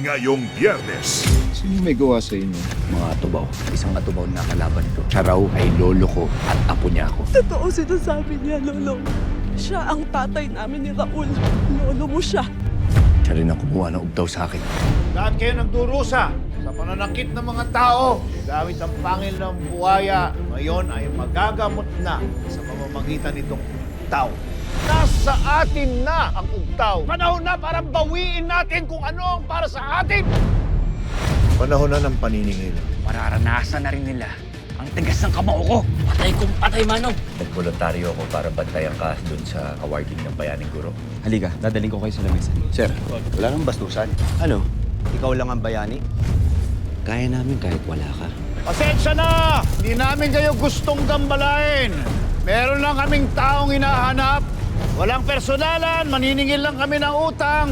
ngayong Biyernes. Sino may gawa sa inyo? Mga atubaw. Isang atubaw na kalaban ko. Siya raw ay lolo ko at apo niya ako. Totoo sinasabi niya, Lolo. Siya ang tatay namin ni Raul. Lolo mo siya. Siya rin ang kumuha ng ubtaw sa akin. Lahat kayo nagdurusa sa pananakit ng mga tao. Gamit ang pangil ng buhaya, ngayon ay magagamot na sa pamamagitan nitong ubtaw. Nasa atin na ang ubtaw. Panahon na para bawiin natin kung ano ang para sa atin. Panahon na ng paniningil. Mararanasan na rin nila ang tigas ng kamao ko. Patay kong patay, Manong. Nagboluntaryo ako para bantayan ka dun sa awarding ng Bayaning Guro. Halika, dadaling ko kayo sa lamisan. Sir, wala nang bastusan. Ano? Ikaw lang ang bayani? Kaya namin kahit wala ka. Pasensya na! Hindi namin kayo gustong gambalain. Meron lang kaming taong hinahanap. Walang personalan, maniningil lang kami ng utang.